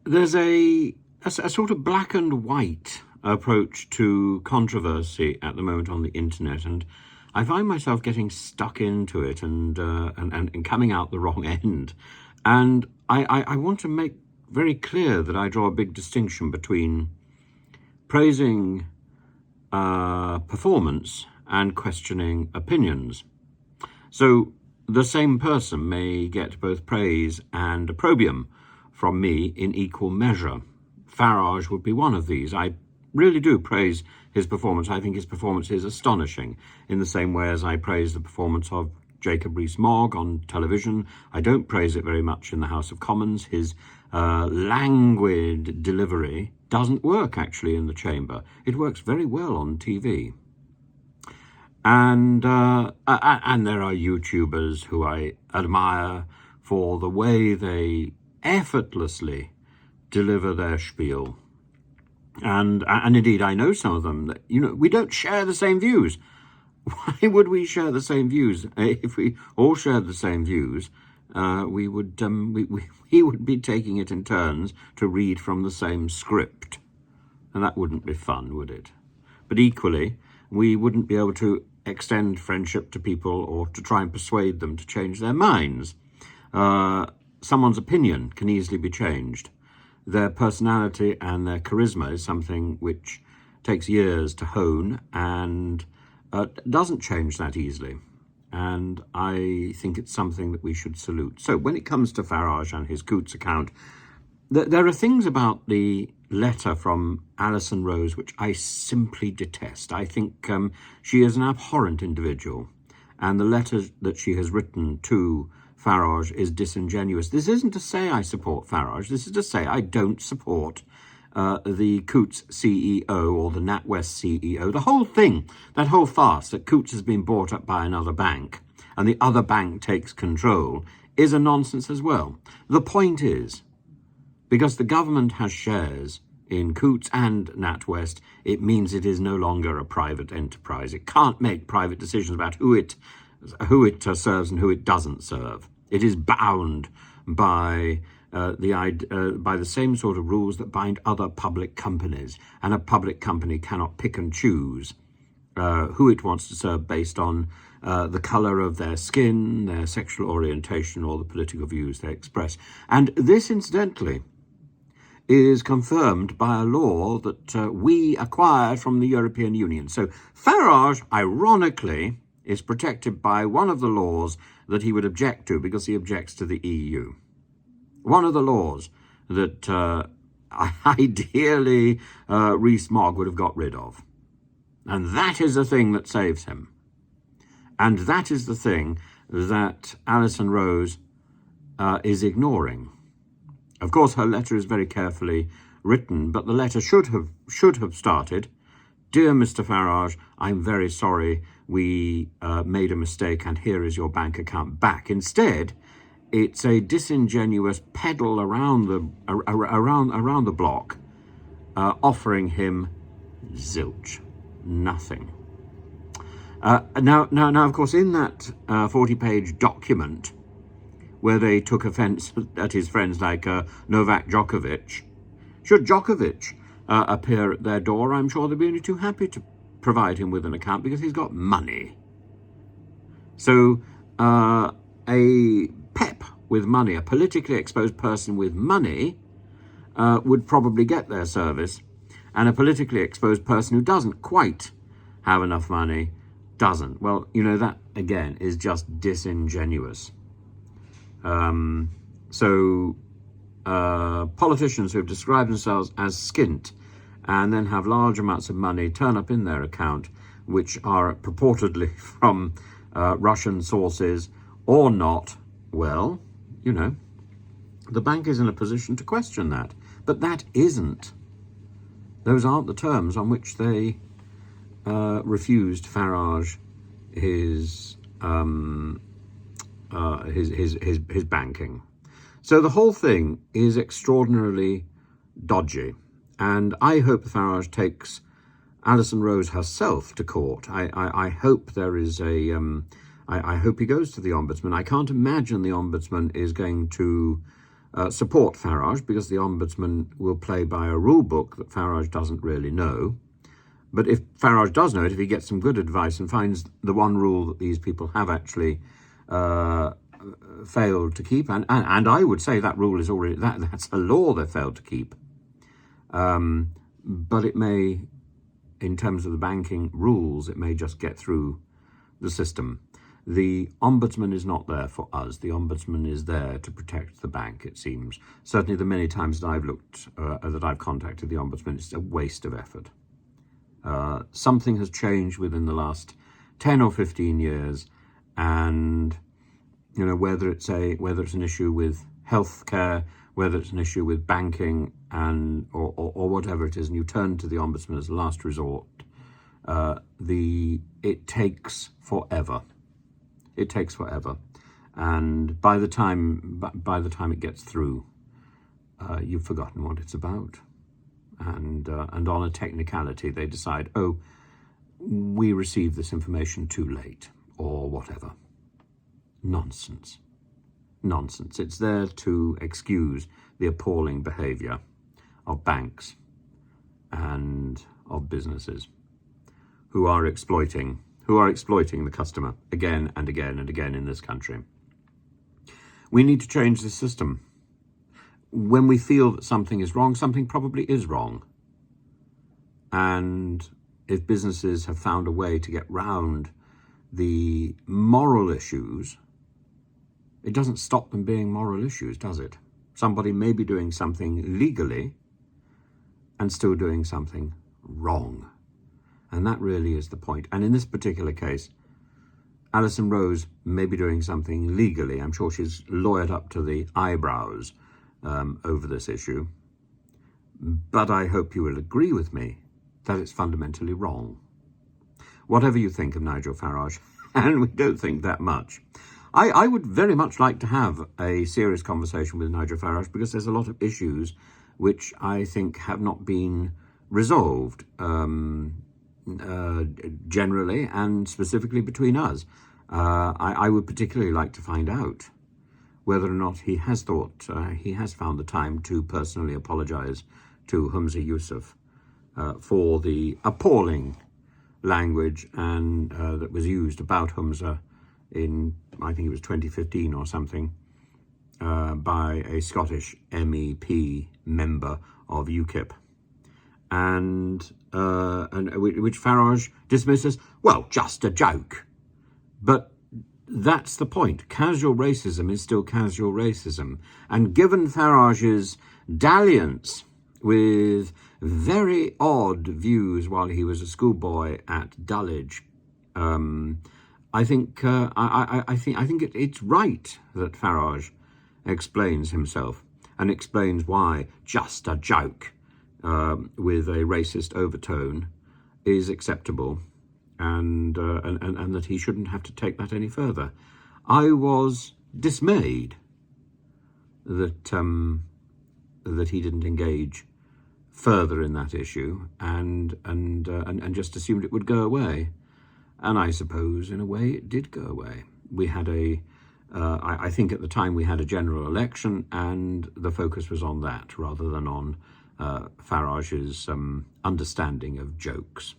There's a sort of black and white approach to controversy at the moment on the internet, and I find myself getting stuck into it and coming out the wrong end. And I want to make very clear that I draw a big distinction between praising performance and questioning opinions. So the same person may get both praise and opprobrium from me in equal measure. Farage would be one of these. I really do praise his performance. I think his performance is astonishing, in the same way as I praise the performance of Jacob Rees-Mogg on television. I don't praise it very much in the House of Commons. His languid delivery doesn't work actually in the chamber. It works very well on TV. And there are YouTubers who I admire for the way they effortlessly deliver their spiel. And indeed, I know some of them that, we don't share the same views. Why would we share the same views? If we all shared the same views, we would be taking it in turns to read from the same script. And that wouldn't be fun, would it? But equally, we wouldn't be able to extend friendship to people or to try and persuade them to change their minds. Someone's opinion can easily be changed. Their personality and their charisma is something which takes years to hone and doesn't change that easily. And I think it's something that we should salute. So when it comes to Farage and his Coutts account, there are things about the letter from Alison Rose which I simply detest. I think she is an abhorrent individual, and the letter that she has written to Farage is disingenuous. This isn't to say I support Farage. This is to say I don't support the Coutts CEO or the NatWest CEO. The whole thing, that whole farce that Coutts has been bought up by another bank and the other bank takes control, is a nonsense as well. The point is, because the government has shares in Coutts and NatWest, it means it is no longer a private enterprise. It can't make private decisions about who it serves and who it doesn't serve. It is bound by the same sort of rules that bind other public companies, and a public company cannot pick and choose who it wants to serve based on the colour of their skin, their sexual orientation, or the political views they express. And this, incidentally, is confirmed by a law that we acquired from the European Union. So Farage, ironically, is protected by one of the laws that he would object to because he objects to the EU. One of the laws that ideally Rees-Mogg would have got rid of. And that is the thing that saves him. And that is the thing that Alison Rose is ignoring. Of course, her letter is very carefully written, but the letter should have started, "Dear Mr. Farage, I'm very sorry we made a mistake, and here is your bank account back." Instead, it's a disingenuous peddle around the block, offering him zilch, nothing. Now, of course, in that 40-page document, where they took offence at his friends like Novak Djokovic, should Djokovic appear at their door, I'm sure they'd be only too happy to provide him with an account because he's got money. So a pep with money, a politically exposed person with money, would probably get their service, and a politically exposed person who doesn't quite have enough money doesn't. Well, that, again, is just disingenuous. Politicians who have described themselves as skint and then have large amounts of money turn up in their account, which are purportedly from Russian sources or not, well, the bank is in a position to question that. But that isn't. Those aren't the terms on which they refused Farage his banking. So the whole thing is extraordinarily dodgy, and I hope Farage takes Alison Rose herself to court. I hope there is I hope he goes to the Ombudsman. I can't imagine the Ombudsman is going to support Farage, because the Ombudsman will play by a rule book that Farage doesn't really know. But if Farage does know it, if he gets some good advice and finds the one rule that these people have actually failed to keep, and I would say that rule is already, that's a law they failed to keep. But it may, in terms of the banking rules, it may just get through the system. The Ombudsman is not there for us. The Ombudsman is there to protect the bank, it seems. Certainly the many times that I've looked, that I've contacted the Ombudsman, it's a waste of effort. Something has changed within the last 10 or 15 years, and whether it's an issue with healthcare, whether it's an issue with banking, or whatever it is, and you turn to the Ombudsman as a last resort, it takes forever. It takes forever, and by the time it gets through, you've forgotten what it's about. And on a technicality, they decide, oh, we received this information too late, or whatever. Nonsense. Nonsense. It's there to excuse the appalling behaviour of banks and of businesses who are exploiting the customer again and again and again in this country. We need to change the system. When we feel that something is wrong, something probably is wrong. And if businesses have found a way to get round the moral issues, it doesn't stop them being moral issues, does it? Somebody may be doing something legally and still doing something wrong. And that really is the point. And in this particular case, Alison Rose may be doing something legally. I'm sure she's lawyered up to the eyebrows over this issue. But I hope you will agree with me that it's fundamentally wrong. Whatever you think of Nigel Farage, and we don't think that much, I would very much like to have a serious conversation with Nigel Farage, because there's a lot of issues which I think have not been resolved generally and specifically between us. I would particularly like to find out whether or not he has found the time to personally apologise to Humza Yousaf for the appalling language and that was used about Humza in, I think it was 2015 or something, by a Scottish MEP member of UKIP, and which Farage dismisses, well, just a joke. But that's the point. Casual racism is still casual racism. And given Farage's dalliance with very odd views while he was a schoolboy at Dulwich, I think it's right that Farage explains himself and explains why just a joke with a racist overtone is acceptable, and that he shouldn't have to take that any further. I was dismayed that that he didn't engage further in that issue and just assumed it would go away. And I suppose in a way it did go away. We had I think at the time we had a general election, and the focus was on that rather than on Farage's understanding of jokes.